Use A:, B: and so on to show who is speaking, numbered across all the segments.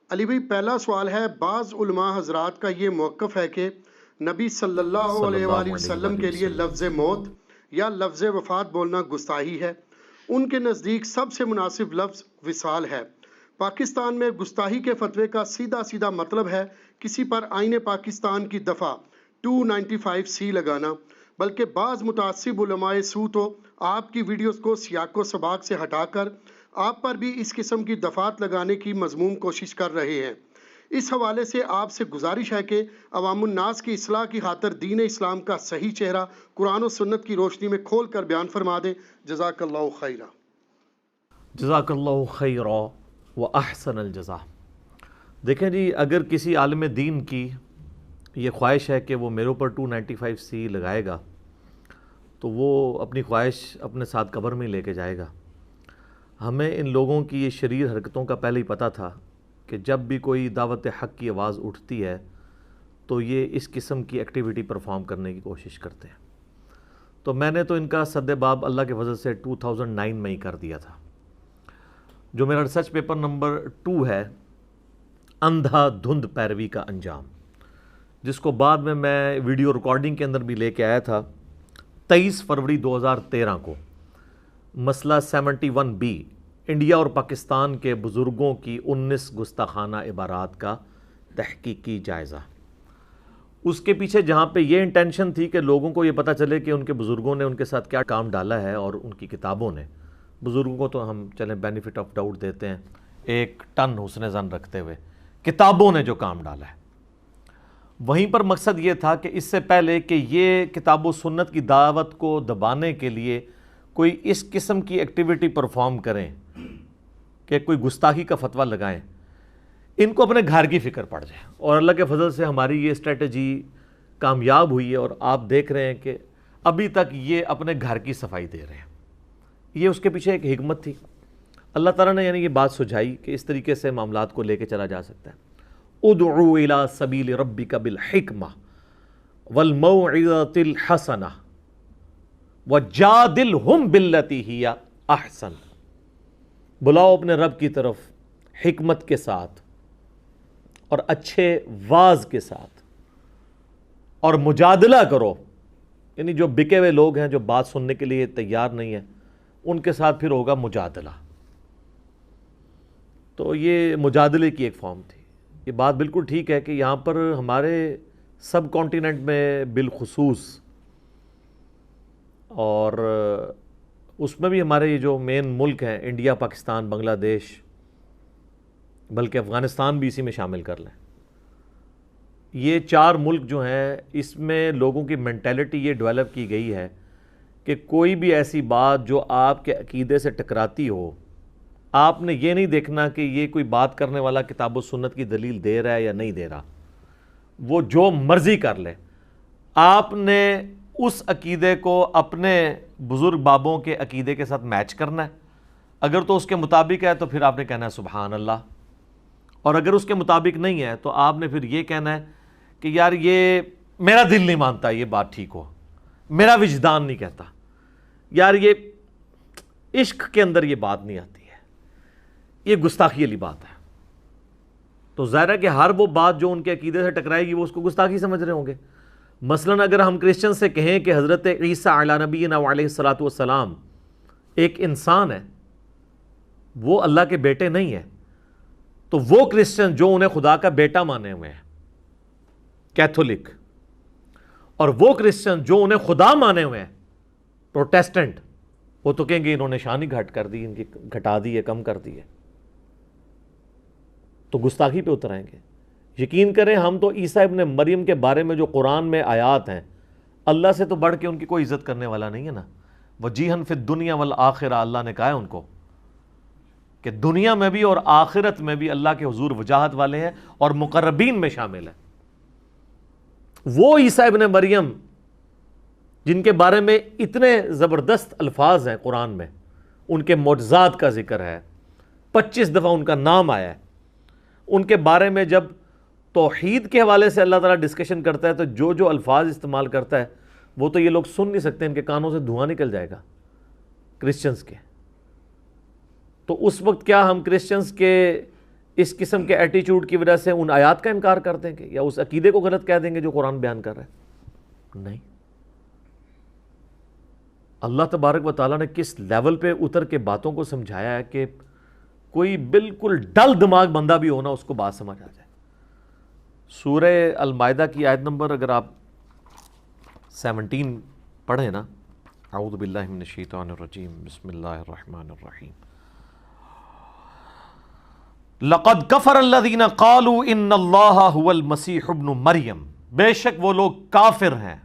A: علی بھائی پہلا سوال ہے، بعض علماء حضرات کا یہ موقف ہے کہ نبی صلی اللہ
B: صلی
A: علیہ
B: اللہ
A: وآلہ
B: علیہ
A: وسلم
B: وآلہ
A: کے لیے
B: وسلم۔
A: لفظ موت یا لفظ وفات بولنا گستاخی ہے۔ ان کے نزدیک سب سے مناسب لفظ وصال ہے۔ پاکستان میں گستاخی کے فتوے کا سیدھا سیدھا مطلب ہے کسی پر آئین پاکستان کی دفعہ 295 سی لگانا، بلکہ بعض متعصب علماء سو تو آپ کی ویڈیوز کو سیاق و سباق سے ہٹا کر آپ پر بھی اس قسم کی دفعات لگانے کی مذموم کوشش کر رہے ہیں۔ اس حوالے سے آپ سے گزارش ہے کہ عوام الناس کی اصلاح کی خاطر دین اسلام کا صحیح چہرہ قرآن و سنت کی روشنی میں کھول کر بیان فرما دیں۔ جزاک اللہ خیرہ۔
B: جزاک اللہ خیرا و احسن الجزا۔ دیکھیں جی، اگر کسی عالم دین کی یہ خواہش ہے کہ وہ میرے اوپر 295 سی لگائے گا تو وہ اپنی خواہش اپنے ساتھ قبر میں لے کے جائے گا۔ ہمیں ان لوگوں کی یہ شریر حرکتوں کا پہلے ہی پتہ تھا کہ جب بھی کوئی دعوت حق کی آواز اٹھتی ہے تو یہ اس قسم کی ایکٹیویٹی پرفارم کرنے کی کوشش کرتے ہیں۔ تو میں نے تو ان کا سد باب اللہ کے فضل سے 2009 میں ہی کر دیا تھا۔ جو میرا ریسرچ پیپر نمبر 2 ہے، اندھا دھند پیروی کا انجام، جس کو بعد میں ویڈیو ریکارڈنگ کے اندر بھی لے کے آیا تھا 23 فروری 2013 کو، مسئلہ 71B، انڈیا اور پاکستان کے بزرگوں کی 19 گستاخانہ عبارات کا تحقیقی جائزہ۔ اس کے پیچھے جہاں پہ یہ انٹینشن تھی کہ لوگوں کو یہ پتہ چلے کہ ان کے بزرگوں نے ان کے ساتھ کیا کام ڈالا ہے، اور ان کی کتابوں نے، بزرگوں کو تو ہم چلیں بینیفٹ آف ڈاؤٹ دیتے ہیں ایک ٹن حسن ظن رکھتے ہوئے، کتابوں نے جو کام ڈالا ہے، وہیں پر مقصد یہ تھا کہ اس سے پہلے کہ یہ کتاب و سنت کی دعوت کو دبانے کے لیے کوئی اس قسم کی ایکٹیویٹی پرفارم کریں کہ کوئی گستاخی کا فتویٰ لگائیں، ان کو اپنے گھر کی فکر پڑ جائے۔ اور اللہ کے فضل سے ہماری یہ اسٹریٹجی کامیاب ہوئی ہے، اور آپ دیکھ رہے ہیں کہ ابھی تک یہ اپنے گھر کی صفائی دے رہے ہیں۔ یہ اس کے پیچھے ایک حکمت تھی، اللہ تعالیٰ نے یعنی یہ بات سجھائی کہ اس طریقے سے معاملات کو لے کے چلا جا سکتا ہے۔ ادعو الی سبیل ربک بالحکمہ والموعظۃ الحسنہ وجادلہم باللتی ہی احسن، بلاؤ اپنے رب کی طرف حکمت کے ساتھ اور اچھے واعظ کے ساتھ، اور مجادلہ کرو، یعنی جو بکے ہوئے لوگ ہیں جو بات سننے کے لیے تیار نہیں ہیں ان کے ساتھ پھر ہوگا مجادلہ۔ تو یہ مجادلے کی ایک فارم تھی۔ یہ بات بالکل ٹھیک ہے کہ یہاں پر ہمارے سب کانٹیننٹ میں بالخصوص، اور اس میں بھی ہمارے یہ جو مین ملک ہیں انڈیا، پاکستان، بنگلہ دیش، بلکہ افغانستان بھی اسی میں شامل کر لیں، یہ 4 ملک جو ہیں اس میں لوگوں کی مینٹیلٹی یہ ڈیولپ کی گئی ہے کہ کوئی بھی ایسی بات جو آپ کے عقیدے سے ٹکراتی ہو، آپ نے یہ نہیں دیکھنا کہ یہ کوئی بات کرنے والا کتاب و سنت کی دلیل دے رہا ہے یا نہیں دے رہا، وہ جو مرضی کر لے، آپ نے اس عقیدے کو اپنے بزرگ بابوں کے عقیدے کے ساتھ میچ کرنا ہے۔ اگر تو اس کے مطابق ہے تو پھر آپ نے کہنا ہے سبحان اللہ، اور اگر اس کے مطابق نہیں ہے تو آپ نے پھر یہ کہنا ہے کہ یار یہ میرا دل نہیں مانتا یہ بات ٹھیک ہو، میرا وجدان نہیں کہتا، یار یہ عشق کے اندر یہ بات نہیں آتی ہے، یہ گستاخی والی بات ہے۔ تو ظاہر ہے کہ ہر وہ بات جو ان کے عقیدے سے ٹکرائے گی وہ اس کو گستاخی سمجھ رہے ہوں گے۔ مثلا اگر ہم کرسچن سے کہیں کہ حضرت عیسیٰ علیہ نبینا علیہ الصلاۃ والسلام ایک انسان ہے، وہ اللہ کے بیٹے نہیں ہے، تو وہ کرسچن جو انہیں خدا کا بیٹا مانے ہوئے ہیں، کیتھولک، اور وہ کرسچن جو انہیں خدا مانے ہوئے ہیں، پروٹیسٹنٹ، وہ تو کہیں گے انہوں نے شان ہی گھٹ کر دی، ان کی گھٹا دی ہے، کم کر دی ہے، تو گستاخی پہ اتر آئیں گے۔ یقین کریں ہم تو عیسیٰ ابن مریم کے بارے میں جو قرآن میں آیات ہیں، اللہ سے تو بڑھ کے ان کی کوئی عزت کرنے والا نہیں ہے نا۔ وجیہن فی الدنیا والآخرہ، اللہ نے کہا ہے ان کو کہ دنیا میں بھی اور آخرت میں بھی اللہ کے حضور وجاہت والے ہیں اور مقربین میں شامل ہیں۔ وہ عیسیٰ ابن مریم جن کے بارے میں اتنے زبردست الفاظ ہیں قرآن میں، ان کے معجزات کا ذکر ہے، 25 دفعہ ان کا نام آیا ہے، ان کے بارے میں جب توحید کے حوالے سے اللہ تعالیٰ ڈسکشن کرتا ہے تو جو جو الفاظ استعمال کرتا ہے وہ تو یہ لوگ سن نہیں سکتے، ان کے کانوں سے دھواں نکل جائے گا کرسچنز کے۔ تو اس وقت کیا ہم کرسچنز کے اس قسم کے ایٹیچیوڈ کی وجہ سے ان آیات کا انکار کر دیں گے یا اس عقیدے کو غلط کہہ دیں گے جو قرآن بیان کر رہا ہے؟ نہیں. اللہ تبارک و تعالیٰ نے کس لیول پہ اتر کے باتوں کو سمجھایا ہے کہ کوئی بالکل ڈل دماغ بندہ بھی ہونا اس کو بات سمجھ آ جائے. سورہ المائدہ کی آیت نمبر اگر آپ 17 پڑھیں نا، اعوذ باللہ من الشیطان الرجیم، بسم اللہ الرحمن الرحیم. لقد کفر الذین قالوا ان اللہ هو المسیح ابن مریم، بے شک وہ لوگ کافر ہیں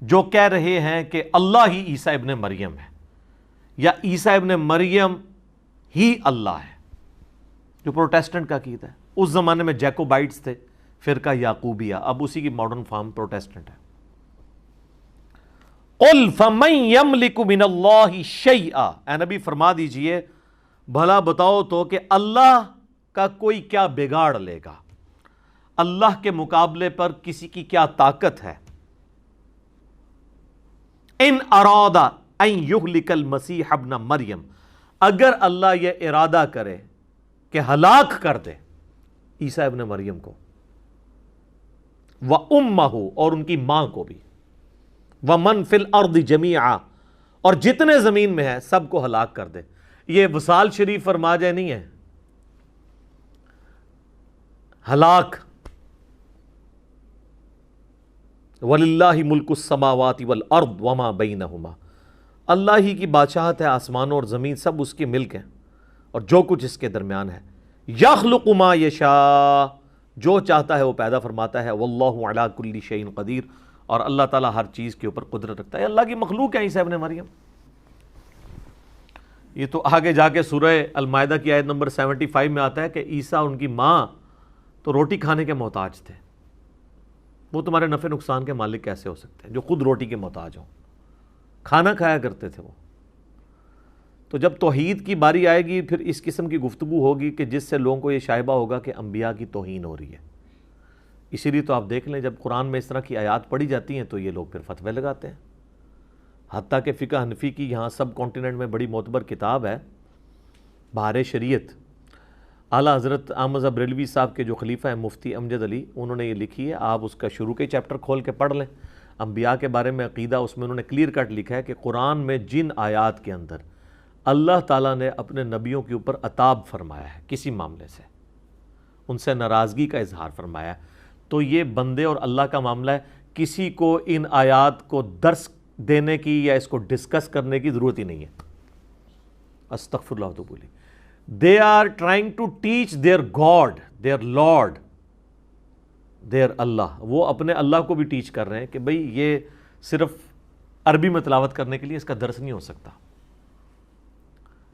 B: جو کہہ رہے ہیں کہ اللہ ہی عیسیٰ ابن مریم ہے یا عیسیٰ ابن مریم ہی اللہ ہے، جو پروٹیسٹنٹ کا عقیدہ ہے. اس زمانے میں جیکوبائٹس تھے، فرقہ یعقوبیہ، اب اسی کی ماڈرن فارم پروٹیسٹنٹ ہے. قل فمن یملک من اللہ شیئا، اے نبی فرما دیجئے بھلا بتاؤ تو کہ اللہ کا کوئی کیا بگاڑ لے گا، اللہ کے مقابلے پر کسی کی کیا طاقت ہے. ان اراد ان یہلک المسیح ابن مریم، اگر اللہ یہ ارادہ کرے کہ ہلاک کر دے عیسیٰ ابن مریم کو، وَأُمَّهُ، اور ان کی ماں کو بھی، وَمَنْ فِي الْأَرْضِ جَمِيعًا، اور جتنے زمین میں ہے سب کو ہلاک کر دے. یہ وصال شریف فرما جائے نہیں ہے، ہلاک. وَلِلَّهِ مُلْكُ السَّمَاوَاتِ وَالْأَرْضِ وَمَا بَيْنَهُمَا، اللہ ہی کی بادشاہت ہے، آسمانوں اور زمین سب اس کی ملک ہیں اور جو کچھ اس کے درمیان ہے. یخلق ما یشاء، جو چاہتا ہے وہ پیدا فرماتا ہے. واللہ علی کل شیء قدیر، اور اللہ تعالیٰ ہر چیز کے اوپر قدرت رکھتا ہے. اللہ کی مخلوق ہے عیسیٰ ابن مریم. یہ تو آگے جا کے سورہ المائدہ کی آیت نمبر 75 میں آتا ہے کہ عیسیٰ ان کی ماں تو روٹی کھانے کے محتاج تھے. وہ تمہارے نفع نقصان کے مالک کیسے ہو سکتے ہیں جو خود روٹی کے محتاج ہوں؟ کھانا کھایا کرتے تھے وہ. تو جب توحید کی باری آئے گی پھر اس قسم کی گفتگو ہوگی کہ جس سے لوگوں کو یہ شائبہ ہوگا کہ انبیاء کی توہین ہو رہی ہے. اسی لیے تو آپ دیکھ لیں جب قرآن میں اس طرح کی آیات پڑھی جاتی ہیں تو یہ لوگ پھر فتوے لگاتے ہیں. حتیٰ کہ فقہ حنفی کی یہاں سب کانٹیننٹ میں بڑی معتبر کتاب ہے بہار شریعت، اعلیٰ حضرت احمد بریلوی صاحب کے جو خلیفہ ہیں مفتی امجد علی، انہوں نے یہ لکھی ہے. آپ اس کا شروع کے چیپٹر کھول کے پڑھ لیں، انبیاء کے بارے میں عقیدہ، اس میں انہوں نے کلیئر کٹ لکھا ہے کہ قرآن میں جن آیات کے اندر اللہ تعالیٰ نے اپنے نبیوں کے اوپر عتاب فرمایا ہے کسی معاملے سے، ان سے ناراضگی کا اظہار فرمایا ہے، تو یہ بندے اور اللہ کا معاملہ ہے. کسی کو ان آیات کو درس دینے کی یا اس کو ڈسکس کرنے کی ضرورت ہی نہیں ہے. استغفر اللہ تو بولی. They are trying to teach their God, their Lord, their Allah. وہ اپنے اللہ کو بھی ٹیچ کر رہے ہیں کہ بھئی یہ صرف عربی میں تلاوت کرنے کے لیے اس کا درس نہیں ہو سکتا.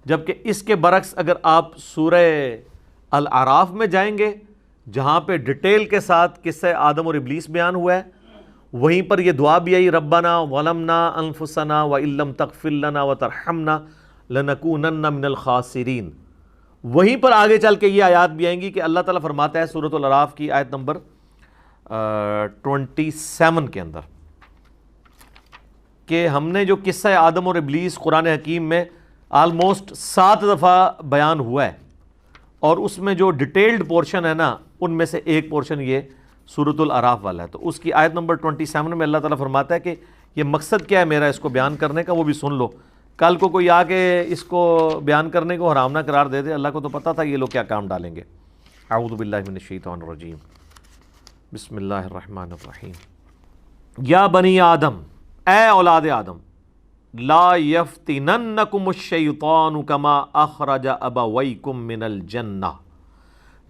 B: جبکہ اس کے برعکس اگر آپ سورہ الاعراف میں جائیں گے جہاں پہ ڈیٹیل کے ساتھ قصہ آدم اور ابلیس بیان ہوا ہے، وہیں پر یہ دعا بھی آئی، ربنا ظلمنا انفسنا وان لم تغفر لنا وترحمنا لنکونن من الخاسرین. وہیں پر آگے چل کے یہ آیات بھی آئیں گی کہ اللہ تعالیٰ فرماتا ہے سورۃ الاعراف کی آیت نمبر 27 کے اندر کہ ہم نے جو قصہ آدم اور ابلیس قرآن حکیم میں آلموسٹ 7 دفعہ بیان ہوا ہے، اور اس میں جو ڈیٹیلڈ پورشن ہے نا ان میں سے ایک پورشن یہ سورۃ الاعراف والا ہے. تو اس کی آیت نمبر 27 میں اللہ تعالیٰ فرماتا ہے کہ یہ مقصد کیا ہے میرا اس کو بیان کرنے کا وہ بھی سن لو. کل کو کوئی آ کے اس کو بیان کرنے کو حرام نہ قرار دے دے. اللہ کو تو پتہ تھا یہ لوگ کیا کام ڈالیں گے. اعوذ باللہ من الشیطان الرجیم، بسم اللہ الرحمن الرحیم. یا بنی آدم، اے اولاد آدم، لا یفتننکم الشیطان کما اخرج ابویکم من الجنہ،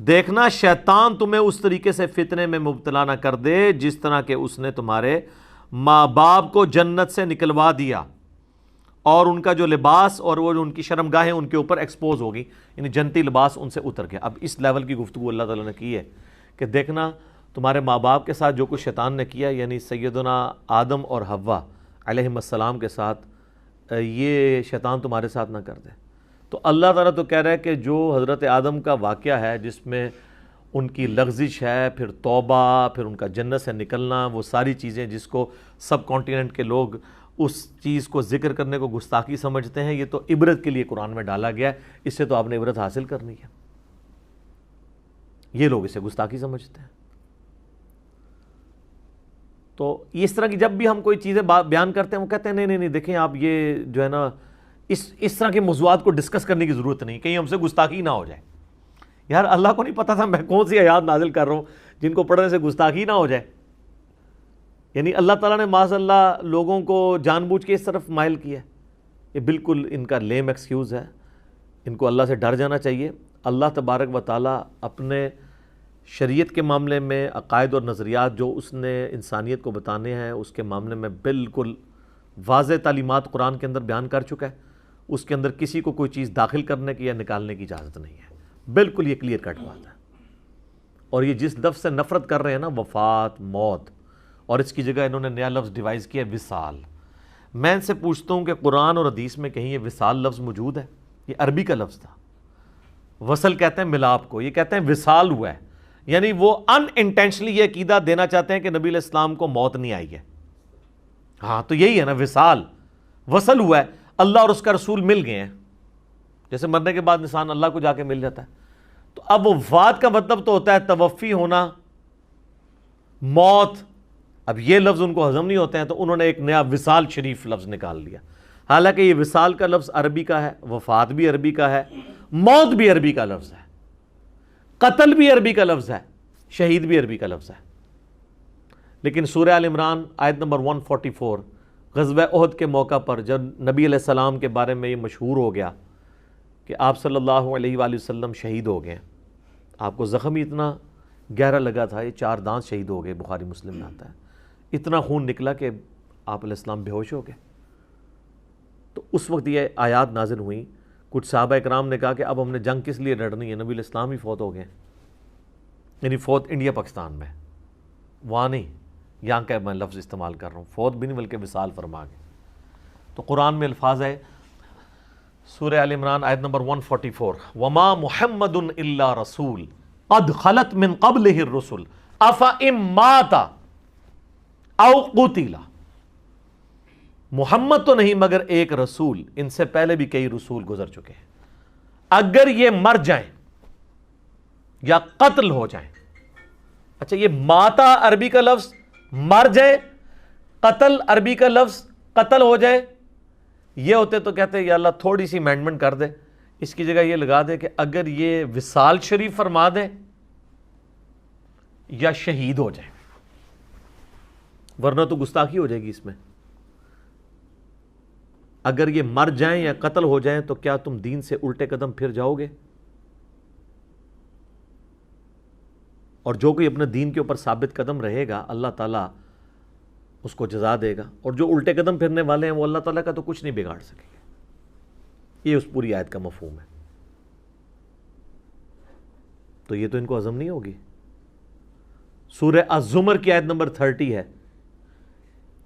B: دیکھنا شیطان تمہیں اس طریقے سے فتنے میں مبتلا نہ کر دے جس طرح کہ اس نے تمہارے ماں باپ کو جنت سے نکلوا دیا اور ان کا جو لباس اور وہ جو ان کی شرمگاہیں ان کے اوپر ایکسپوز ہوگی، یعنی جنتی لباس ان سے اتر گیا. اب اس لیول کی گفتگو اللہ تعالیٰ نے کی ہے کہ دیکھنا تمہارے ماں باپ کے ساتھ جو کچھ شیطان نے کیا، یعنی سیدنا آدم اور حوا علیہم السلام کے ساتھ، یہ شیطان تمہارے ساتھ نہ کر دے. تو اللہ تعالیٰ تو کہہ رہا ہے کہ جو حضرت آدم کا واقعہ ہے جس میں ان کی لغزش ہے، پھر توبہ، پھر ان کا جنت سے نکلنا، وہ ساری چیزیں جس کو سب کانٹیننٹ کے لوگ اس چیز کو ذکر کرنے کو گستاخی سمجھتے ہیں، یہ تو عبرت کے لیے قرآن میں ڈالا گیا ہے. اس سے تو آپ نے عبرت حاصل کرنی ہے. یہ لوگ اسے گستاخی سمجھتے ہیں۔ تو اس طرح کی جب بھی ہم کوئی چیزیں بیان کرتے ہیں وہ کہتے ہیں نہیں نہیں دیکھیں آپ یہ جو ہے نا اس طرح کے موضوعات کو ڈسکس کرنے کی ضرورت نہیں، کہیں ہم سے گستاخی نہ ہو جائے۔ یار اللہ کو نہیں پتا تھا میں کون سی آیات نازل کر رہا ہوں جن کو پڑھنے سے گستاخی نہ ہو جائے؟ یعنی اللہ تعالیٰ نے معاذ اللہ لوگوں کو جان بوجھ کے اس طرف مائل کیا ہے۔ یہ بالکل ان کا لیم ایکسکیوز ہے، ان کو اللہ سے ڈر جانا چاہیے۔ اللہ تبارک و تعالیٰ اپنے شریعت کے معاملے میں عقائد اور نظریات جو اس نے انسانیت کو بتانے ہیں اس کے معاملے میں بالکل واضح تعلیمات قرآن کے اندر بیان کر چکا ہے۔ اس کے اندر کسی کو کوئی چیز داخل کرنے کی یا نکالنے کی اجازت نہیں ہے، بالکل یہ کلیئر کٹ بات ہے۔ اور یہ جس لفظ سے نفرت کر رہے ہیں نا وفات، موت، اور اس کی جگہ انہوں نے نیا لفظ ڈیوائز کیا وصال۔ میں ان سے پوچھتا ہوں کہ قرآن اور حدیث میں کہیں یہ وصال لفظ موجود ہے؟ یہ عربی کا لفظ تھا، وصل کہتے ہیں ملاپ کو، یہ کہتے ہیں وصال ہوا ہے، یعنی وہ ان انٹینشنلی یہ عقیدہ دینا چاہتے ہیں کہ نبی علیہ السلام کو موت نہیں آئی ہے۔ ہاں تو یہی ہے نا وصال، وصل ہوا ہے، اللہ اور اس کا رسول مل گئے ہیں، جیسے مرنے کے بعد انسان اللہ کو جا کے مل جاتا ہے۔ تو اب وفات کا مطلب تو ہوتا ہے توفی ہونا، موت۔ اب یہ لفظ ان کو ہضم نہیں ہوتے ہیں تو انہوں نے ایک نیا وصال شریف لفظ نکال لیا، حالانکہ یہ وصال کا لفظ عربی کا ہے، وفات بھی عربی کا ہے، موت بھی عربی کا لفظ ہے، قتل بھی عربی کا لفظ ہے، شہید بھی عربی کا لفظ ہے۔ لیکن سورہ آل عمران آیت نمبر 144 غزوہ احد کے موقع پر جب نبی علیہ السلام کے بارے میں یہ مشہور ہو گیا کہ آپ صلی اللہ علیہ وآلہ وسلم شہید ہو گئے، آپ کو زخم ہی اتنا گہرا لگا تھا، یہ 4 دانت شہید ہو گئے، بخاری مسلم میں آتا ہے، اتنا خون نکلا کہ آپ علیہ السلام بے ہوش ہو گئے۔ تو اس وقت یہ آیات نازل ہوئیں، کچھ صحابہ اکرام نے کہا کہ اب ہم نے جنگ کس لیے لڑنی ہے، نبی علیہ السلام ہی فوت ہو گئے، یعنی فوت انڈیا پاکستان میں، وہاں نہیں، یہاں کا میں لفظ استعمال کر رہا ہوں، فوت بھی نہیں بلکہ وصال فرما گئے۔ تو قرآن میں الفاظ ہے سورہ آل عمران آیت نمبر 144 وما محمد الا رسول قد خلت من قبلہ الرسل افئن مات او قتل، محمد تو نہیں مگر ایک رسول، ان سے پہلے بھی کئی رسول گزر چکے ہیں، اگر یہ مر جائیں یا قتل ہو جائیں۔ اچھا یہ ماتا عربی کا لفظ مر جائے، قتل عربی کا لفظ قتل ہو جائے، یہ ہوتے تو کہتے ہیں یا اللہ تھوڑی سی امینڈمنٹ کر دے، اس کی جگہ یہ لگا دے کہ اگر یہ وصال شریف فرما دے یا شہید ہو جائے، ورنہ تو گستاخی ہو جائے گی اس میں۔ اگر یہ مر جائیں یا قتل ہو جائیں تو کیا تم دین سے الٹے قدم پھر جاؤ گے؟ اور جو کوئی اپنے دین کے اوپر ثابت قدم رہے گا اللہ تعالیٰ اس کو جزا دے گا، اور جو الٹے قدم پھرنے والے ہیں وہ اللہ تعالیٰ کا تو کچھ نہیں بگاڑ سکے گا۔ یہ اس پوری آیت کا مفہوم ہے۔ تو یہ تو ان کو ہضم نہیں ہوگی۔ سورہ الزمر کی آیت نمبر 30 ہے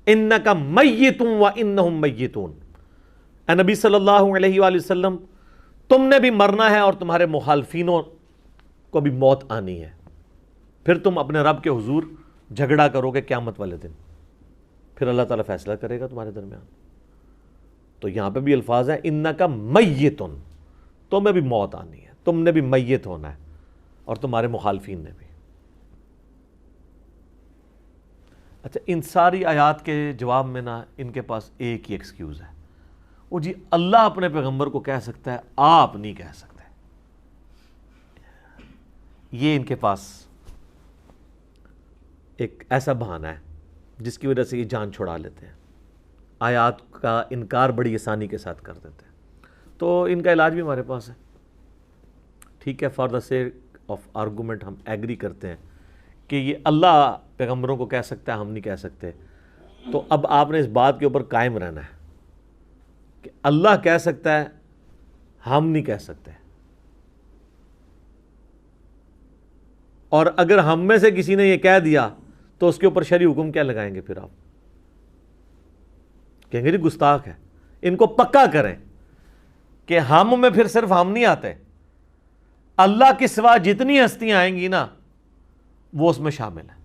B: اِنَّكَ مَيِّتٌ وَإِنَّهُمْ مَيِّتُونَ، اے نبی صلی اللہ علیہ وآلہ وسلم تم نے بھی مرنا ہے اور تمہارے مخالفینوں کو بھی موت آنی ہے، پھر تم اپنے رب کے حضور جھگڑا کرو گے قیامت والے دن، پھر اللہ تعالیٰ فیصلہ کرے گا تمہارے درمیان۔ تو یہاں پہ بھی الفاظ ہیں اِنَّكَ مَيِّتٌ، تمہیں بھی موت آنی ہے، تم نے بھی میت ہونا ہے اور تمہارے مخالفین نے بھی۔ اچھا ان ساری آیات کے جواب میں نا ان کے پاس ایک ہی ایکسکیوز ہے، وہ جی اللہ اپنے پیغمبر کو کہہ سکتا ہے، آپ نہیں کہہ سکتے۔ یہ ان کے پاس ایک ایسا بہانہ ہے جس کی وجہ سے یہ جان چھڑا لیتے ہیں، آیات کا انکار بڑی آسانی کے ساتھ کر دیتے ہیں۔ تو ان کا علاج بھی ہمارے پاس ہے، ٹھیک ہے، for the sake of argument ہم ایگری کرتے ہیں کہ یہ اللہ پیغمبروں کو کہہ سکتا ہے، ہم نہیں کہہ سکتے، تو اب آپ نے اس بات کے اوپر قائم رہنا ہے کہ اللہ کہہ سکتا ہے، ہم نہیں کہہ سکتے، اور اگر ہم میں سے کسی نے یہ کہہ دیا تو اس کے اوپر شرعی حکم کیا لگائیں گے؟ پھر آپ کہیں گے جی گستاخ ہے۔ ان کو پکا کریں کہ ہم میں پھر صرف ہم نہیں آتے، اللہ کے سوا جتنی ہستیاں آئیں گی نا وہ اس میں شامل ہیں۔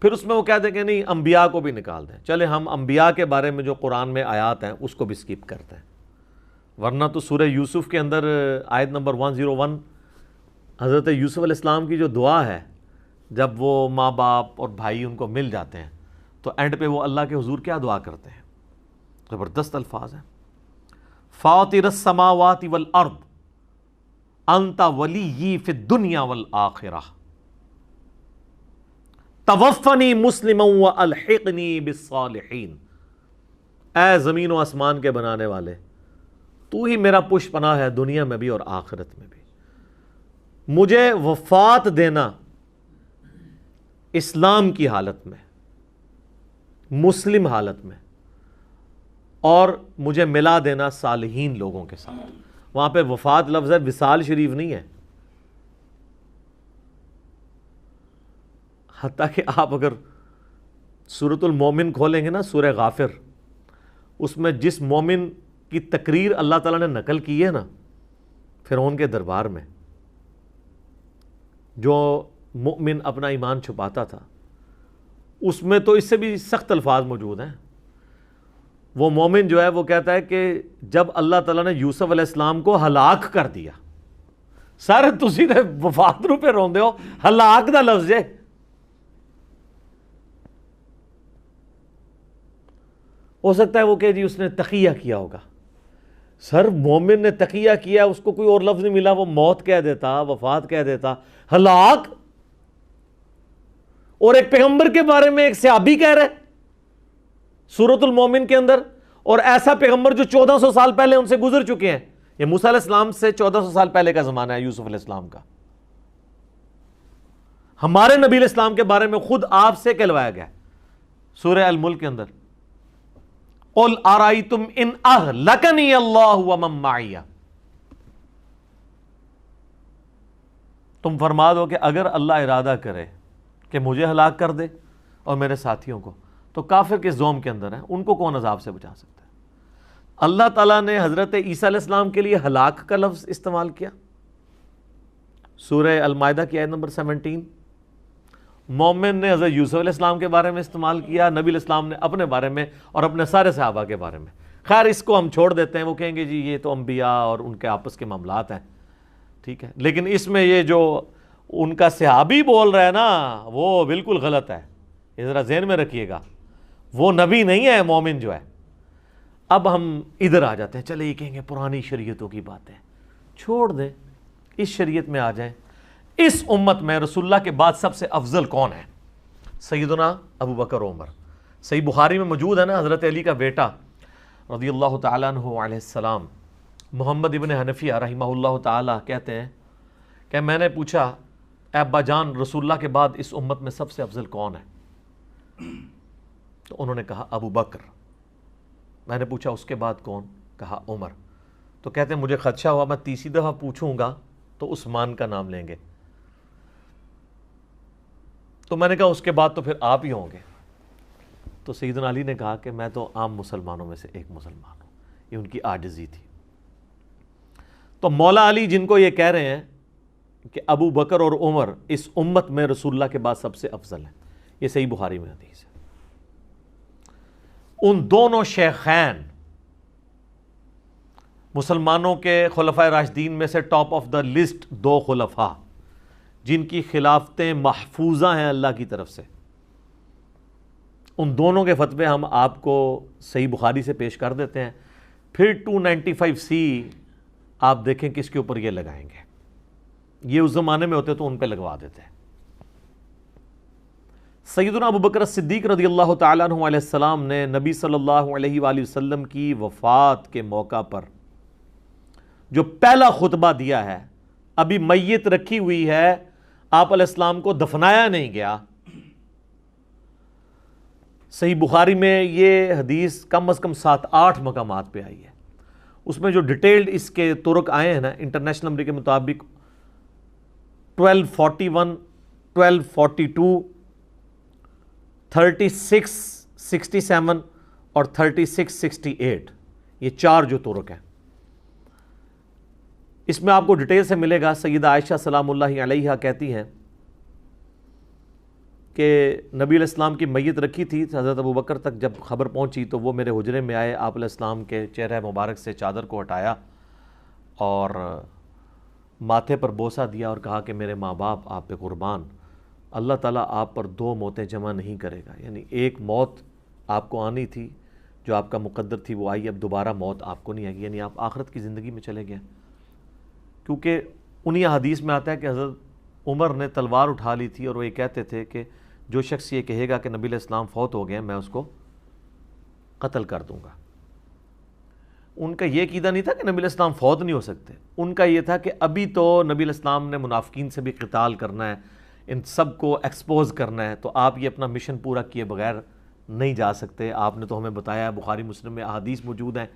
B: پھر اس میں وہ کہتے ہیں کہ نہیں انبیاء کو بھی نکال دیں، چلے ہم انبیاء کے بارے میں جو قرآن میں آیات ہیں اس کو بھی سکپ کرتے ہیں، ورنہ تو سورہ یوسف کے اندر آیت نمبر 101 حضرت یوسف علیہ السلام کی جو دعا ہے جب وہ ماں باپ اور بھائی ان کو مل جاتے ہیں تو اینڈ پہ وہ اللہ کے حضور کیا دعا کرتے ہیں؟ زبردست الفاظ ہیں، فاطر السماوات والارض انت ولی فی الدنیا والآخرہ توفنی مسلما والحقنی بالصالحین۔ اے زمین و آسمان کے بنانے والے، تو ہی میرا پش پناہ ہے دنیا میں بھی اور آخرت میں بھی، مجھے وفات دینا اسلام کی حالت میں، مسلم حالت میں، اور مجھے ملا دینا صالحین لوگوں کے ساتھ۔ وہاں پہ وفات لفظ ہے، وصال شریف نہیں ہے۔ حتیٰ کہ آپ اگر سورۃ المومن کھولیں گے نا، سورہ غافر، اس میں جس مومن کی تقریر اللہ تعالیٰ نے نقل کی ہے نا فرعون کے دربار میں، جو مومن اپنا ایمان چھپاتا تھا، اس میں تو اس سے بھی سخت الفاظ موجود ہیں۔ وہ مومن جو ہے وہ کہتا ہے کہ جب اللہ تعالیٰ نے یوسف علیہ السلام کو ہلاک کر دیا، سارے تسی نے وفات رو پہ روندے ہو، ہلاک دا لفظ ہے۔ ہو سکتا ہے وہ کہ جی اس نے تقیہ کیا ہوگا، سر مومن نے تقیہ کیا، اس کو کوئی اور لفظ نہیں ملا، وہ موت کہہ دیتا، وفات کہہ دیتا، ہلاک۔ اور ایک پیغمبر کے بارے میں ایک صحابی کہہ رہے سورۃ المومن کے اندر، اور ایسا پیغمبر جو 1400 سال پہلے ان سے گزر چکے ہیں۔ یہ موسیٰ علیہ السلام سے 1400 سال پہلے کا زمانہ ہے یوسف علیہ السلام کا۔ ہمارے نبی علیہ السلام کے بارے میں خود آپ سے کہلوایا گیا سورہ الملک کے اندر، قُلْ أَرَأَيْتُمْ إِنْ أَهْلَكَنِيَ اللَّهُ وَمَن مَّعِيَ۔ تم فرما دو کہ اگر اللہ ارادہ کرے کہ مجھے ہلاک کر دے اور میرے ساتھیوں کو، تو کافر کے زوم کے اندر ہیں، ان کو کون عذاب سے بچا سکتا ہے؟ اللہ تعالیٰ نے حضرت عیسیٰ علیہ السلام کے لیے ہلاک کا لفظ استعمال کیا، سورہ المائدہ کی آیت نمبر 17۔ مومن نے حضرت یوسف علیہ السلام کے بارے میں استعمال کیا، نبی علیہ السلام نے اپنے بارے میں اور اپنے سارے صحابہ کے بارے میں۔ خیر اس کو ہم چھوڑ دیتے ہیں، وہ کہیں گے جی یہ تو انبیاء اور ان کے آپس کے معاملات ہیں، ٹھیک ہے، لیکن اس میں یہ جو ان کا صحابی بول رہا ہے نا وہ بالکل غلط ہے، یہ ذرا ذہن میں رکھیے گا، وہ نبی نہیں ہے مومن جو ہے۔ اب ہم ادھر آ جاتے ہیں، چلے یہ کہیں گے پرانی شریعتوں کی باتیں چھوڑ دیں، اس شریعت میں آ جائیں۔ اس امت میں رسول اللہ کے بعد سب سے افضل کون ہے؟ سیدنا ابو بکر عمر۔ صحیح بخاری میں موجود ہے نا، حضرت علی کا بیٹا رضی اللہ تعالیٰ عنہ علیہ السلام، محمد ابن حنفیہ رحمہ اللہ تعالیٰ کہتے ہیں کہ میں نے پوچھا اے ابا جان رسول اللہ کے بعد اس امت میں سب سے افضل کون ہے؟ تو انہوں نے کہا ابو بکر۔ میں نے پوچھا اس کے بعد کون؟ کہا عمر۔ تو کہتے ہیں مجھے خدشہ ہوا میں تیسری دفعہ پوچھوں گا تو عثمان کا نام لیں گے، تو میں نے کہا اس کے بعد تو پھر آپ ہی ہوں گے۔ تو سیدنا علی نے کہا کہ میں تو عام مسلمانوں میں سے ایک مسلمان ہوں، یہ ان کی عاجزی تھی۔ تو مولا علی جن کو یہ کہہ رہے ہیں کہ ابو بکر اور عمر اس امت میں رسول اللہ کے بعد سب سے افضل ہیں، یہ صحیح بخاری میں حدیث ہے۔ ان دونوں شیخین مسلمانوں کے خلفائے راشدین میں سے ٹاپ آف دا لسٹ دو خلفاء جن کی خلافتیں محفوظہ ہیں اللہ کی طرف سے، ان دونوں کے فتوے ہم آپ کو صحیح بخاری سے پیش کر دیتے ہیں، پھر 295C آپ دیکھیں کس کے اوپر یہ لگائیں گے، یہ اس زمانے میں ہوتے تو ان پہ لگوا دیتے ہیں۔ سیدنا ابو بکر صدیق رضی اللہ تعالیٰ عنہ علیہ السلام نے نبی صلی اللہ علیہ وآلہ وسلم کی وفات کے موقع پر جو پہلا خطبہ دیا ہے، ابھی میت رکھی ہوئی ہے، آپ علیہ السلام کو دفنایا نہیں گیا۔ صحیح بخاری میں یہ حدیث کم از کم 7-8 مقامات پہ آئی ہے، اس میں جو ڈیٹیلڈ اس کے طرق آئے ہیں نا، انٹرنیشنل نمبر کے مطابق 1241، 1242، 3667 اور 3668، یہ چار جو طرق ہیں، اس میں آپ کو ڈیٹیل سے ملے گا۔ سیدہ عائشہ سلام اللہ علیہا کہتی ہیں کہ نبی علیہ السلام کی میت رکھی تھی، حضرت ابو بکر تک جب خبر پہنچی تو وہ میرے حجرے میں آئے، آپ علیہ السلام کے چہرہ مبارک سے چادر کو ہٹایا اور ماتھے پر بوسہ دیا اور کہا کہ میرے ماں باپ آپ پہ قربان، اللہ تعالیٰ آپ پر 2 موتیں جمع نہیں کرے گا. یعنی ایک موت آپ کو آنی تھی جو آپ کا مقدر تھی وہ آئی، اب دوبارہ موت آپ کو نہیں آئے گی، یعنی آپ آخرت کی زندگی میں چلے گئے. کیونکہ انہی حدیث میں آتا ہے کہ حضرت عمر نے تلوار اٹھا لی تھی اور وہ یہ کہتے تھے کہ جو شخص یہ کہے گا کہ نبی علیہ السلام فوت ہو گئے میں اس کو قتل کر دوں گا. ان کا یہ عقیدہ نہیں تھا کہ نبی علیہ السلام فوت نہیں ہو سکتے، ان کا یہ تھا کہ ابھی تو نبی علیہ السلام نے منافقین سے بھی قتال کرنا ہے، ان سب کو ایکسپوز کرنا ہے، تو آپ یہ اپنا مشن پورا کیے بغیر نہیں جا سکتے. آپ نے تو ہمیں بتایا، بخاری مسلم میں احادیث موجود ہیں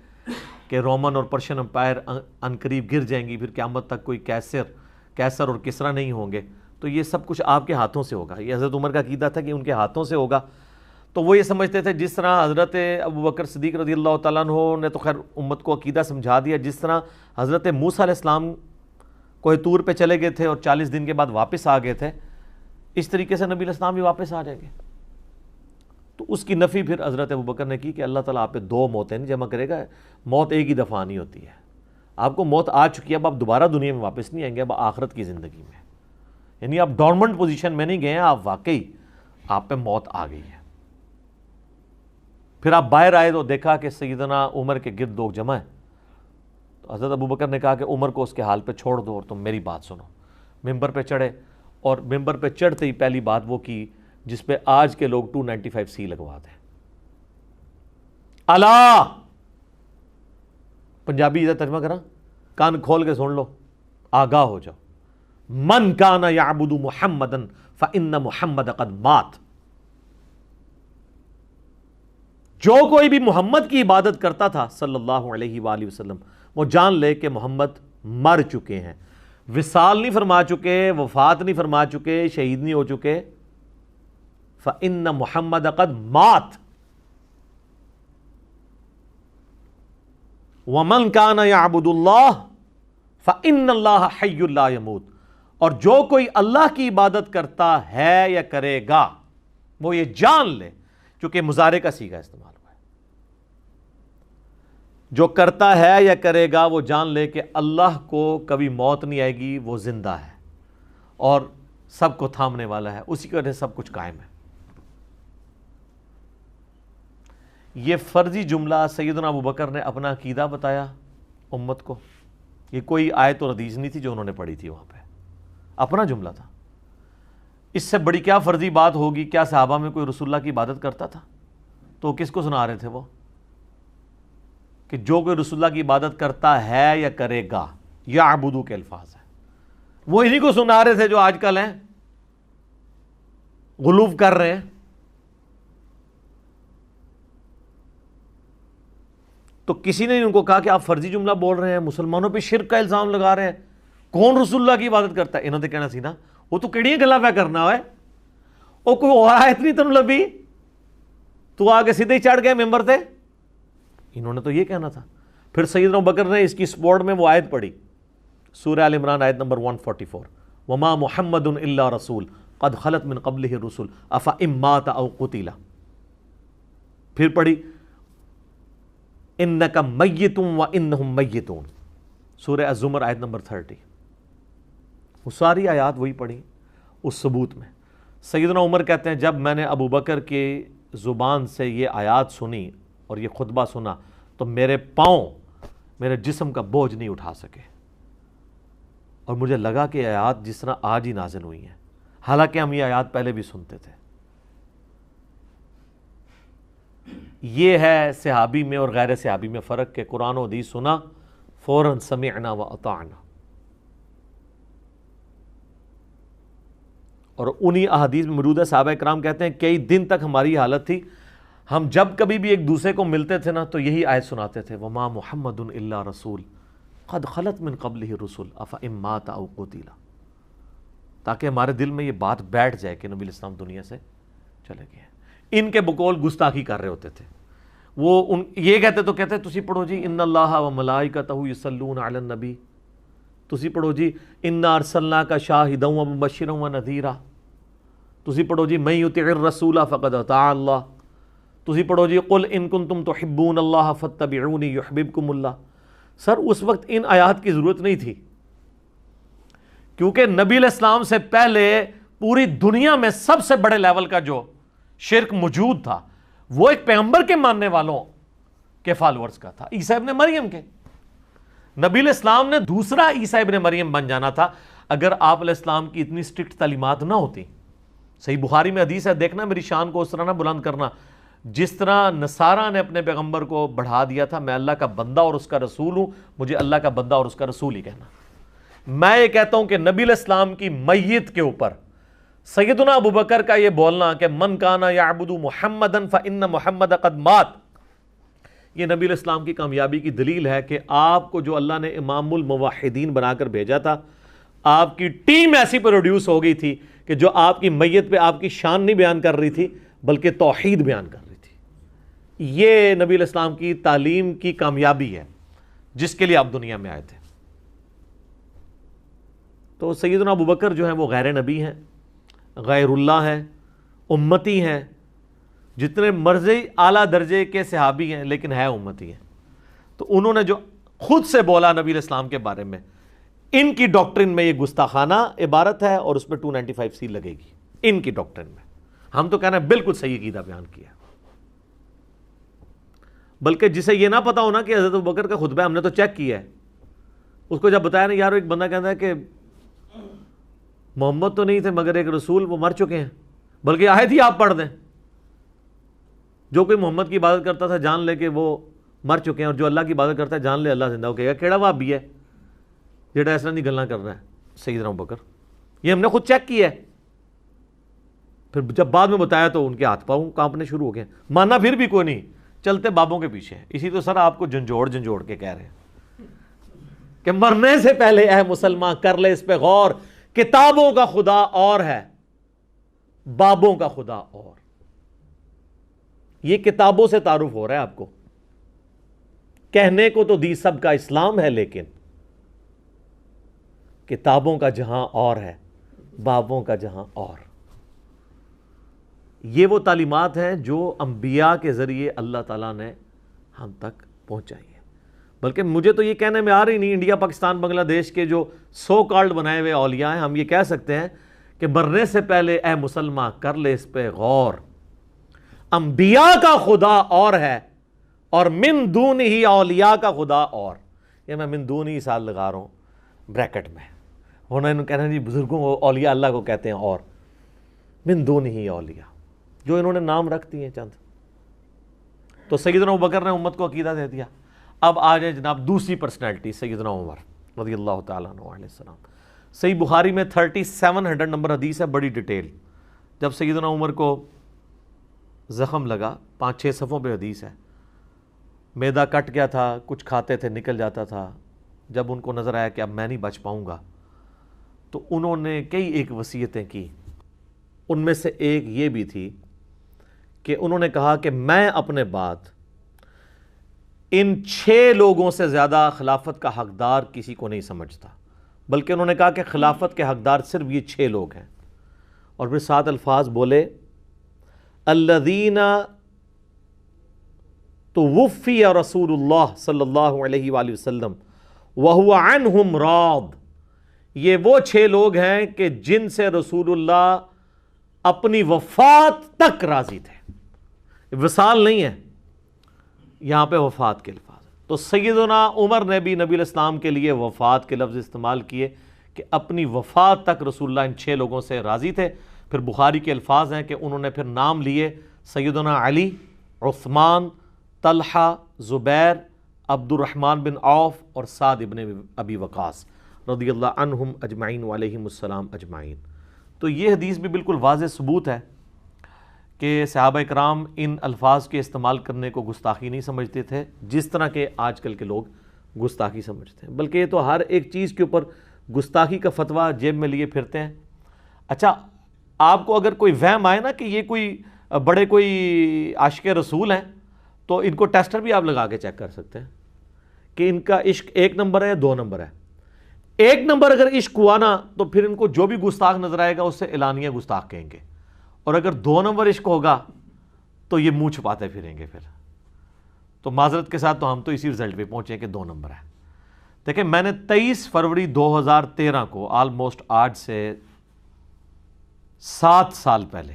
B: کہ رومن اور پرشین امپائر عنقریب گر جائیں گی، پھر قیامت تک کوئی کیسر اور کسرا نہیں ہوں گے، تو یہ سب کچھ آپ کے ہاتھوں سے ہوگا. یہ حضرت عمر کا عقیدہ تھا کہ ان کے ہاتھوں سے ہوگا. تو وہ یہ سمجھتے تھے جس طرح حضرت ابوبکر صدیق رضی اللہ تعالیٰ عنہ نے تو خیر امت کو عقیدہ سمجھا دیا، جس طرح حضرت موسیٰ علیہ السلام کوہ طور پہ چلے گئے تھے اور 40 دن کے بعد واپس آ گئے تھے، اس طریقے سے نبی علیہ السلام بھی واپس آ جائیں گے. تو اس کی نفی پھر حضرت ابوبکر نے کی کہ اللہ تعالیٰ آپ پہ 2 موتیں نہیں جمع کرے گا، موت ایک ہی دفعہ آنی ہوتی ہے. آپ کو موت آ چکی ہے، اب آپ دوبارہ دنیا میں واپس نہیں آئیں گے، اب آخرت کی زندگی میں. یعنی آپ ڈورمنٹ پوزیشن میں نہیں گئے ہیں، آپ واقعی آپ پہ موت آ گئی ہے. پھر آپ باہر آئے تو دیکھا کہ سیدنا عمر کے گرد لوگ جمع ہیں. تو حضرت ابوبکر نے کہا کہ عمر کو اس کے حال پہ چھوڑ دو اور تم میری بات سنو. ممبر پہ چڑھے اور ممبر پہ چڑھتے ہی پہلی بات وہ کی جس پہ آج کے لوگ 295C لگوا دیں. اللہ، پنجابی ادھر ترجمہ کرا، کان کھول کے سن لو، آگاہ ہو جاؤ. من کان یعبد محمدا فإن محمد قد مات. جو کوئی بھی محمد کی عبادت کرتا تھا صلی اللہ علیہ وآلہ وسلم، وہ جان لے کہ محمد مر چکے ہیں، وصال نہیں فرما چکے، وفات نہیں فرما چکے، شہید نہیں ہو چکے. فإن محمد قد مات. ومن کان یعبد اللہ فإن اللہ حی لا یموت. اور جو کوئی اللہ کی عبادت کرتا ہے یا کرے گا، وہ یہ جان لے، چونکہ مضارع کا صیغہ استعمال ہوا ہے، جو کرتا ہے یا کرے گا وہ جان لے کہ اللہ کو کبھی موت نہیں آئے گی، وہ زندہ ہے اور سب کو تھامنے والا ہے، اسی کی وجہ سے سب کچھ قائم ہے. یہ فرضی جملہ سیدنا ابوبکر نے اپنا عقیدہ بتایا امت کو. یہ کوئی آیت اور حدیث نہیں تھی جو انہوں نے پڑھی تھی، وہاں پہ اپنا جملہ تھا. اس سے بڑی کیا فرضی بات ہوگی؟ کیا صحابہ میں کوئی رسول اللہ کی عبادت کرتا تھا؟ تو کس کو سنا رہے تھے وہ؟ کہ جو کوئی رسول اللہ کی عبادت کرتا ہے یا کرے گا، یعبدو کے الفاظ ہیں، وہ انہی کو سنا رہے تھے جو آج کل ہیں غلو کر رہے ہیں. تو کسی نے ان کو کہا کہ آپ فرضی جملہ بول رہے ہیں، مسلمانوں پہ شرک کا الزام لگا رہے ہیں، کون رسول اللہ کی عبادت کرتا ہے؟ انہوں نے کہنا سی نا وہ تو کیڑیاں گلا پہ کرنا ہے، وہ کوئی اور آیت نہیں تم لبھی، تو آگے سیدھے ہی چڑھ گئے ممبر تھے. انہوں نے تو یہ کہنا تھا. پھر سیدنا ابوبکر نے اس کی سپورٹ میں وہ آیت پڑھی، سورہ آل عمران آیت نمبر 144، وما محمد الا رسول قد خلت من قبلہ الرسل افإن مات او قتل. پھر پڑھی انک میت وانہم میتون، سورہ الزمر آیت نمبر 30. وہ ساری آیات وہی پڑھی اس ثبوت میں. سیدنا عمر کہتے ہیں جب میں نے ابوبکر کی زبان سے یہ آیات سنی اور یہ خطبہ سنا تو میرے پاؤں میرے جسم کا بوجھ نہیں اٹھا سکے، اور مجھے لگا کہ آیات جس طرح آج ہی نازل ہوئی ہیں، حالانکہ ہم یہ آیات پہلے بھی سنتے تھے. یہ ہے صحابی میں اور غیر صحابی میں فرق کہ قرآن و حدیث سنا فوراً سمعنا و اطعنا، اور انہی احادیث میں موجود ہے. صحابہ کرام کہتے ہیں کئی دن تک ہماری حالت تھی، ہم جب کبھی بھی ایک دوسرے کو ملتے تھے نا تو یہی آیت سناتے تھے، وما محمد الا رسول قد خلت من قبلہ الرسل افإن مات او قتل، تاکہ ہمارے دل میں یہ بات بیٹھ جائے کہ نبی الاسلام دنیا سے چلے گئے. ان کے بقول گستاخی کر رہے ہوتے تھے. وہ یہ کہتے تو کہتے تسی پڑھو جی ان اللہ و ملائکتہ یصلون علی النبی، تسی پڑھو جی انا ارسلناک شاہدا و مبشرا و نذیرا، تسی پڑھو جی من یطع الرسول فقد اطاع اللہ، تسی پڑھو جی قل ان کنتم تحبون اللہ فاتبعونی یحببکم اللہ. سر اس وقت ان آیات کی ضرورت نہیں تھی، کیونکہ نبی علیہ السلام سے پہلے پوری دنیا میں سب سے بڑے لیول کا جو شرک موجود تھا وہ ایک پیغمبر کے ماننے والوں کے فالورز کا تھا، عیسیٰ ابن مریم کے۔ نبی علیہ السلام نے دوسرا عیسیٰ ابن مریم بن جانا تھا اگر آپ علیہ السلام کی اتنی سٹرکٹ تعلیمات نہ ہوتی۔ صحیح بخاری میں حدیث ہے، دیکھنا میری شان کو اس طرح نہ بلند کرنا جس طرح نصارہ نے اپنے پیغمبر کو بڑھا دیا تھا، میں اللہ کا بندہ اور اس کا رسول ہوں، مجھے اللہ کا بندہ اور اس کا رسول ہی کہنا۔ میں یہ کہتا ہوں کہ نبی علیہ السلام کی میت کے اوپر سیدنا ابوبکر کا یہ بولنا کہ من کان یعبد محمدا فإن محمد قد مات، یہ نبی علیہ السلام کی کامیابی کی دلیل ہے کہ آپ کو جو اللہ نے امام الموحدین بنا کر بھیجا تھا، آپ کی ٹیم ایسی پروڈیوس ہو گئی تھی کہ جو آپ کی میت پہ آپ کی شان نہیں بیان کر رہی تھی بلکہ توحید بیان کر رہی تھی۔ یہ نبی علیہ السلام کی تعلیم کی کامیابی ہے جس کے لیے آپ دنیا میں آئے تھے۔ تو سیدنا ابوبکر جو ہیں وہ غیر نبی ہیں، غیر اللہ ہیں، امتی ہیں، جتنے مرضی اعلیٰ درجے کے صحابی ہیں لیکن ہے امتی ہیں۔ تو انہوں نے جو خود سے بولا نبی علیہ السلام کے بارے میں، ان کی ڈاکٹرن میں یہ گستاخانہ عبارت ہے اور اس پہ 295 سی لگے گی ان کی ڈاکٹرن میں۔ ہم تو کہنا ہے بالکل صحیح عقیدہ بیان کیا، بلکہ جسے یہ نہ پتا ہونا کہ حضرت ابوبکر کا خطبہ ہم نے تو چیک کیا ہے، اس کو جب بتایا نا یار ایک بندہ کہتا ہے کہ محمد تو نہیں تھے مگر ایک رسول، وہ مر چکے ہیں، بلکہ آیت ہی آپ پڑھ دیں، جو کوئی محمد کی عبادت کرتا تھا جان لے کہ وہ مر چکے ہیں، اور جو اللہ کی عبادت کرتا ہے جان لے اللہ زندہ ہو۔ کہے گا کیڑا وہابی ہے جیڑا ایسا نہیں گلنا کر رہا ہے سیدنا ابوبکر، یہ ہم نے خود چیک کیا ہے۔ پھر جب بعد میں بتایا تو ان کے ہاتھ پاؤں کانپنے شروع ہو گئے، ماننا پھر بھی کوئی نہیں، چلتے بابوں کے پیچھے ہیں۔ اسی تو سر آپ کو جھنجھوڑ کے کہہ رہے ہیں کہ مرنے سے پہلے اے مسلمان کر لے اس پہ غور، کتابوں کا خدا اور ہے، بابوں کا خدا اور۔ یہ کتابوں سے تعارف ہو رہا ہے آپ کو، کہنے کو تو دی سب کا اسلام ہے لیکن کتابوں کا جہاں اور ہے، بابوں کا جہاں اور۔ یہ وہ تعلیمات ہیں جو انبیاء کے ذریعے اللہ تعالیٰ نے ہم تک پہنچائی ہیں۔ بلکہ مجھے تو یہ کہنے میں آ رہی نہیں، انڈیا پاکستان بنگلہ دیش کے جو سو کالڈ بنائے ہوئے اولیاء ہیں، ہم یہ کہہ سکتے ہیں کہ مرنے سے پہلے اے مسلمان کر لے اس پہ غور، انبیاء کا خدا اور ہے اور من دون ہی اولیاء کا خدا اور۔ یہ میں من دون ہی سال لگا رہا ہوں بریکٹ میں، انہوں نے کہنا جی بزرگوں کو اولیاء اللہ کو کہتے ہیں، اور من دون ہی اولیاء جو انہوں نے نام رکھ دیے چند۔ تو سیدنا ابوبکر نے امت کو عقیدہ دے دیا۔ اب آ جائیں جناب دوسری پرسنالٹی سیدنا عمر رضی اللہ تعالیٰ عنہ علیہ السلام۔ صحیح بخاری میں 3700 نمبر حدیث ہے، بڑی ڈیٹیل۔ جب سیدنا عمر کو زخم لگا، 5-6 صفوں پہ حدیث ہے، میدا کٹ گیا تھا، کچھ کھاتے تھے نکل جاتا تھا۔ جب ان کو نظر آیا کہ اب میں نہیں بچ پاؤں گا تو انہوں نے کئی ایک وصیتیں کی، ان میں سے ایک یہ بھی تھی کہ انہوں نے کہا کہ میں اپنے بعد ان 6 لوگوں سے زیادہ خلافت کا حقدار کسی کو نہیں سمجھتا، بلکہ انہوں نے کہا کہ خلافت کے حقدار صرف یہ 6 لوگ ہیں، اور پھر 7 الفاظ بولے، الذین توفی رسول اللہ صلی اللہ علیہ وآلہ وسلم وہو عنہم راض۔ یہ وہ 6 لوگ ہیں کہ جن سے رسول اللہ اپنی وفات تک راضی تھے۔ وصال نہیں ہے یہاں پہ، وفات کے الفاظ۔ تو سیدنا عمر نے بھی نبی علیہ السلام کے لیے وفات کے لفظ استعمال کیے کہ اپنی وفات تک رسول اللہ ان 6 لوگوں سے راضی تھے۔ پھر بخاری کے الفاظ ہیں کہ انہوں نے پھر نام لیے سیدنا علی، عثمان، طلحہ، زبیر، عبد الرحمن بن عوف اور سعد ابن ابی وقاص رضی اللہ عنہم اجمعین وعلیہم السلام اجمعین۔ تو یہ حدیث بھی بالکل واضح ثبوت ہے کہ صحابہ کرام ان الفاظ کے استعمال کرنے کو گستاخی نہیں سمجھتے تھے جس طرح کے آج کل کے لوگ گستاخی سمجھتے ہیں، بلکہ یہ تو ہر ایک چیز کے اوپر گستاخی کا فتویٰ جیب میں لیے پھرتے ہیں۔ اچھا، آپ کو اگر کوئی وہم آئے نا کہ یہ کوئی بڑے کوئی عاشق رسول ہیں تو ان کو ٹیسٹر بھی آپ لگا کے چیک کر سکتے ہیں کہ ان کا عشق 1 نمبر ہے یا 2 نمبر ہے۔ 1 نمبر اگر عشق ہوا نا تو پھر ان کو جو بھی گستاخ نظر آئے گا اس سے اعلانیہ گستاخ کہیں گے، اور اگر 2 نمبر عشق ہوگا تو یہ منہ چھپاتے پھریں گے۔ پھر تو معذرت کے ساتھ تو ہم تو اسی رزلٹ پہ پہنچے کہ 2 نمبر ہے۔ دیکھیں میں نے 23 فروری 2013 کو آلموسٹ آج سے 7 سال پہلے،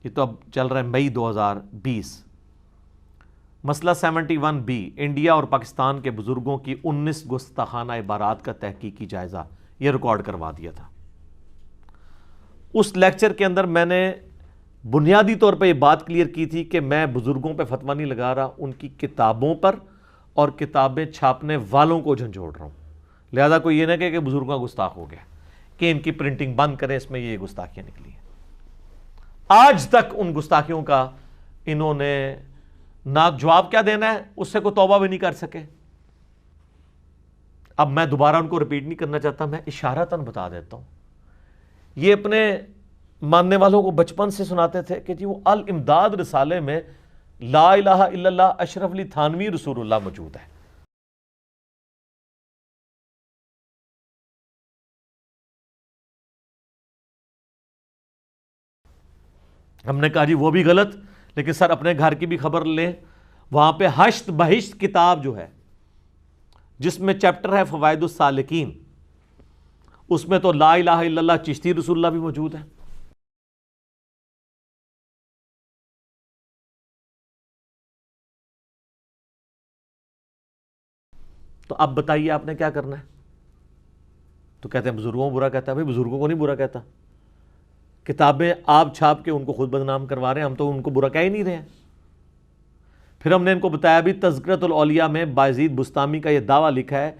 B: یہ تو اب چل رہا ہے مئی 2020، مسئلہ 71B انڈیا اور پاکستان کے بزرگوں کی 19 گستاخانہ عبارات کا تحقیقی جائزہ، یہ ریکارڈ کروا دیا تھا۔ اس لیکچر کے اندر میں نے بنیادی طور پہ یہ بات کلیئر کی تھی کہ میں بزرگوں پہ فتویٰ نہیں لگا رہا، ان کی کتابوں پر اور کتابیں چھاپنے والوں کو جھنجھوڑ رہا ہوں۔ لہذا کوئی یہ نہ کہے کہ بزرگوں کا گستاخ ہو گیا، کہ ان کی پرنٹنگ بند کریں، اس میں یہ گستاخیاں نکلی ہیں۔ آج تک ان گستاخیوں کا انہوں نے نہ جواب کیا دینا ہے، اس سے کوئی توبہ بھی نہیں کر سکے۔ اب میں دوبارہ ان کو ریپیٹ نہیں کرنا چاہتا، میں اشارتاً بتا دیتا ہوں۔ یہ اپنے ماننے والوں کو بچپن سے سناتے تھے کہ جی وہ الامداد رسالے میں لا الہ الا اللہ اشرف علی تھانوی رسول اللہ موجود ہے۔ ہم نے کہا جی وہ بھی غلط، لیکن سر اپنے گھر کی بھی خبر لیں، وہاں پہ ہشت بہشت کتاب جو ہے جس میں چیپٹر ہے فوائد السالکین، اس میں تو لا الہ الا اللہ چشتی رسول اللہ بھی موجود ہے۔ تو اب بتائیے آپ نے کیا کرنا ہے؟ تو کہتے ہیں بزرگوں کو برا کہتا ہے۔ بھائی بزرگوں کو نہیں برا کہتا، کتابیں آپ چھاپ کے ان کو خود بدنام کروا رہے ہیں، ہم تو ان کو برا کہہ ہی نہیں رہے ہیں۔ پھر ہم نے ان کو بتایا بھی تذکرۃ الاولیاء میں بایزید بستامی کا یہ دعویٰ لکھا ہے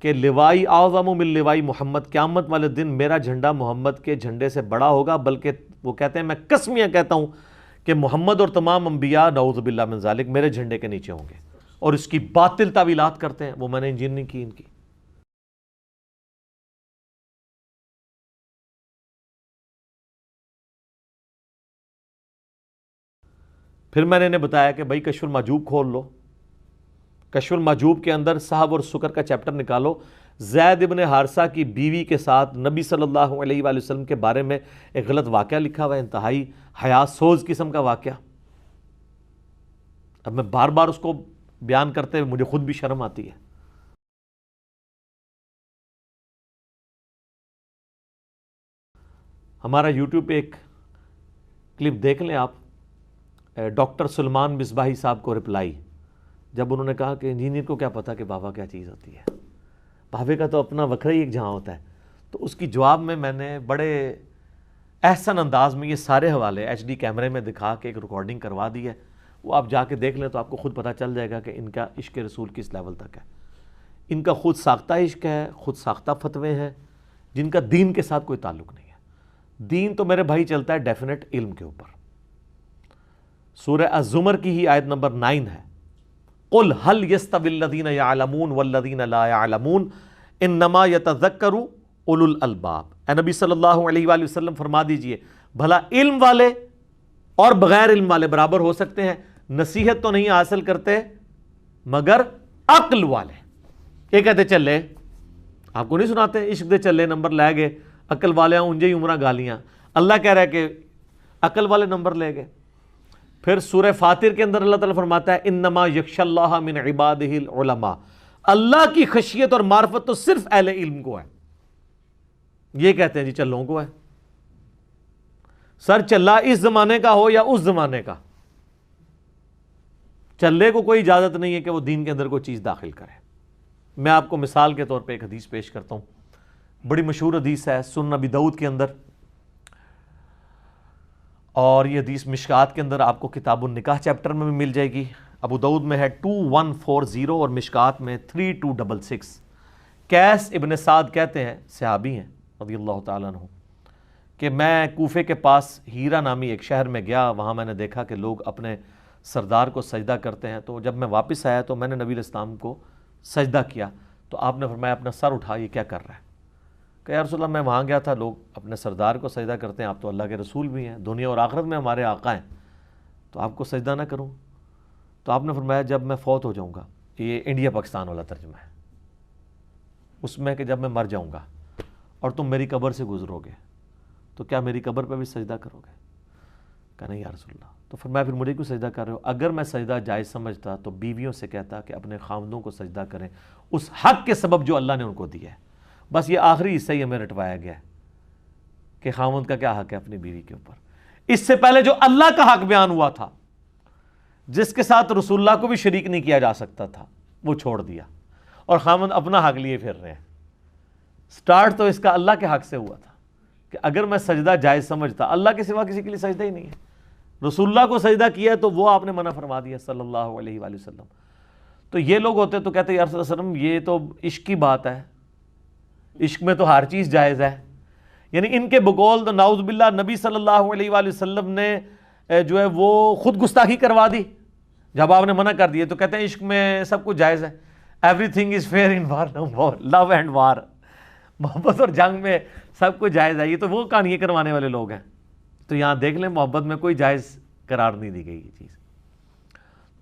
B: کہ لوائی اعظم من لوائی محمد، قیامت والے دن میرا جھنڈا محمد کے جھنڈے سے بڑا ہوگا، بلکہ وہ کہتے ہیں میں قسمیاں کہتا ہوں کہ محمد اور تمام انبیاء نعوذ باللہ من ذالک میرے جھنڈے کے نیچے ہوں گے، اور اس کی باطل تعویلات کرتے ہیں، وہ میں نے انجینئرنگ کی ان کی۔ پھر میں نے انہیں بتایا کہ بھائی کشف المحجوب کھول لو، کشف المحجوب کے اندر صحب اور سکر کا چیپٹر نکالو، زید ابن حارثہ کی بیوی کے ساتھ نبی صلی اللہ علیہ وآلہ وسلم کے بارے میں ایک غلط واقعہ لکھا ہوا ہے، انتہائی حیا سوز قسم کا واقعہ۔ اب میں بار بار اس کو بیان کرتے ہوئے مجھے خود بھی شرم آتی ہے۔ ہمارا یوٹیوب پہ ایک کلپ دیکھ لیں آپ، ڈاکٹر سلمان مصباحی صاحب کو رپلائی، جب انہوں نے کہا کہ انجینئر کو کیا پتا کہ بابا کیا چیز ہوتی ہے، بابے کا تو اپنا وکھرا ہی ایک جہاں ہوتا ہے۔ تو اس کی جواب میں نے بڑے احسن انداز میں یہ سارے حوالے ایچ ڈی کیمرے میں دکھا کے ایک ریکارڈنگ کروا دی ہے، وہ آپ جا کے دیکھ لیں تو آپ کو خود پتہ چل جائے گا کہ ان کا عشق رسول کس لیول تک ہے۔ ان کا خود ساختہ عشق ہے، خود ساختہ فتوے ہیں جن کا دین کے ساتھ کوئی تعلق نہیں ہے۔ دین تو میرے بھائی چلتا ہے ڈیفینیٹ علم کے اوپر۔ سورہ الزمر کی ہی آیت نمبر 9 ہے، قل هل يستوي الذين يعلمون والذين لا يعلمون انما يتذكر اولو الالباب۔ اے نبی صلی اللہ علیہ وآلہ وسلم فرما دیجئے بھلا علم والے اور بغیر علم والے برابر ہو سکتے ہیں؟ نصیحت تو نہیں حاصل کرتے مگر عقل والے۔ یہ کہتے چلے، آپ کو نہیں سناتے عشق دے چلے نمبر لے گئے، عقل والے انجے ہی عمرہ گالیاں۔ اللہ کہہ رہا ہے کہ عقل والے نمبر لے گئے۔ پھر سورہ فاطر کے اندر اللہ تعالیٰ فرماتا ہے انما یخشی اللہ من عبادہ العلماء، اللہ کی خشیت اور معرفت تو صرف اہل علم کو ہے۔ یہ کہتے ہیں جی چلوں کو ہے۔ سر چلا اس زمانے کا ہو یا اس زمانے کا، چلے کو کوئی اجازت نہیں ہے کہ وہ دین کے اندر کوئی چیز داخل کرے۔ میں آپ کو مثال کے طور پہ ایک حدیث پیش کرتا ہوں، بڑی مشہور حدیث ہے سنن ابی داؤد کے اندر، اور یہ حدیث مشکات کے اندر آپ کو کتاب النکاح چیپٹر میں بھی مل جائے گی۔ ابو داؤد میں ہے 2140 اور مشکات میں 3266۔ قیس ابن سعد کہتے ہیں، صحابی ہیں رضی اللہ تعالیٰ عنہ، کہ میں کوفے کے پاس ہیرا نامی ایک شہر میں گیا، وہاں میں نے دیکھا کہ لوگ اپنے سردار کو سجدہ کرتے ہیں، تو جب میں واپس آیا تو میں نے نبی علیہ السلام کو سجدہ کیا، تو آپ نے فرمایا اپنا سر اٹھا، یہ کیا کر رہا ہے؟ کہ یا رسول اللہ میں وہاں گیا تھا، لوگ اپنے سردار کو سجدہ کرتے ہیں، آپ تو اللہ کے رسول بھی ہیں، دنیا اور آخرت میں ہمارے آقا ہیں، تو آپ کو سجدہ نہ کروں؟ تو آپ نے فرمایا جب میں فوت ہو جاؤں گا، یہ انڈیا پاکستان والا ترجمہ ہے اس میں، کہ جب میں مر جاؤں گا اور تم میری قبر سے گزرو گے تو کیا میری قبر پہ بھی سجدہ کرو گے؟ کہا نہیں یا رسول اللہ. تو فرمایا پھر مجھے کیوں سجدہ کر رہے ہو؟ اگر میں سجدہ جائز سمجھتا تو بیویوں سے کہتا کہ اپنے خاوندوں کو سجدہ کریں اس حق کے سبب جو اللہ نے ان کو دیا ہے. بس یہ آخری حصہ ہی ہمیں رٹوایا گیا ہے کہ خاوند کا کیا حق ہے اپنی بیوی کے اوپر. اس سے پہلے جو اللہ کا حق بیان ہوا تھا جس کے ساتھ رسول اللہ کو بھی شریک نہیں کیا جا سکتا تھا وہ چھوڑ دیا اور خاوند اپنا حق لیے پھر رہے ہیں. سٹارٹ تو اس کا اللہ کے حق سے ہوا تھا کہ اگر میں سجدہ جائز سمجھتا, اللہ کے سوا کسی کے لیے سجدہ ہی نہیں ہے, رسول اللہ کو سجدہ کیا ہے تو وہ آپ نے منع فرما دیا صلی اللہ علیہ وآلہ وسلم. تو یہ لوگ ہوتے تو کہتے یا رسول اللہ صلی اللہ علیہ وسلم یہ تو عشق کی بات ہے, عشق میں تو ہر چیز جائز ہے. یعنی ان کے بقول تو نعوذ باللہ نبی صلی اللہ علیہ وآلہ وسلم نے جو ہے وہ خود گستاخی کروا دی جب آپ نے منع کر دیے. تو کہتے ہیں عشق میں سب کچھ جائز ہے, everything is fair in war, love and war, محبت اور جنگ میں سب کچھ جائز ہے. یہ تو وہ کہانیاں کروانے والے لوگ ہیں. تو یہاں دیکھ لیں محبت میں کوئی جائز قرار نہیں دی گئی یہ چیز.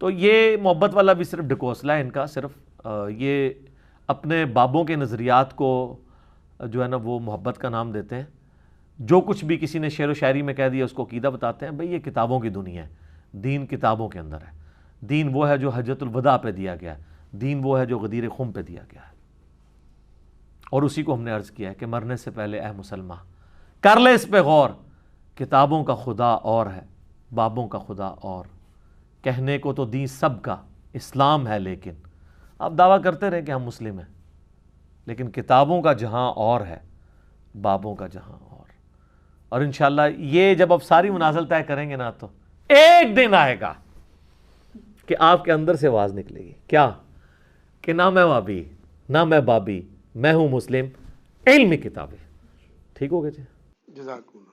B: تو یہ محبت والا بھی صرف ڈھکوسلا ہے ان کا, صرف یہ اپنے بابوں کے نظریات کو جو ہے نا وہ محبت کا نام دیتے ہیں. جو کچھ بھی کسی نے شعر و شاعری میں کہہ دیا اس کو عقیدہ بتاتے ہیں. بھئی یہ کتابوں کی دنیا ہے, دین کتابوں کے اندر ہے. دین وہ ہے جو حجۃ الوداع پہ دیا گیا ہے, دین وہ ہے جو غدیر خم پہ دیا گیا ہے. اور اسی کو ہم نے عرض کیا ہے کہ مرنے سے پہلے اے مسلمان کر لے اس پہ غور, کتابوں کا خدا اور ہے, بابوں کا خدا اور, کہنے کو تو دین سب کا اسلام ہے, لیکن آپ دعویٰ کرتے رہیں کہ ہم مسلم ہیں, لیکن کتابوں کا جہاں اور ہے, بابوں کا جہاں اور. اور انشاءاللہ یہ جب آپ ساری منازل طے کریں گے نا تو ایک دن آئے گا کہ آپ کے اندر سے آواز نکلے گی, کیا کہ نہ میں وابی نہ میں بابی, میں ہوں مسلم, علمی کتابیں. ٹھیک ہو گیا جی.
A: جزاک اللہ.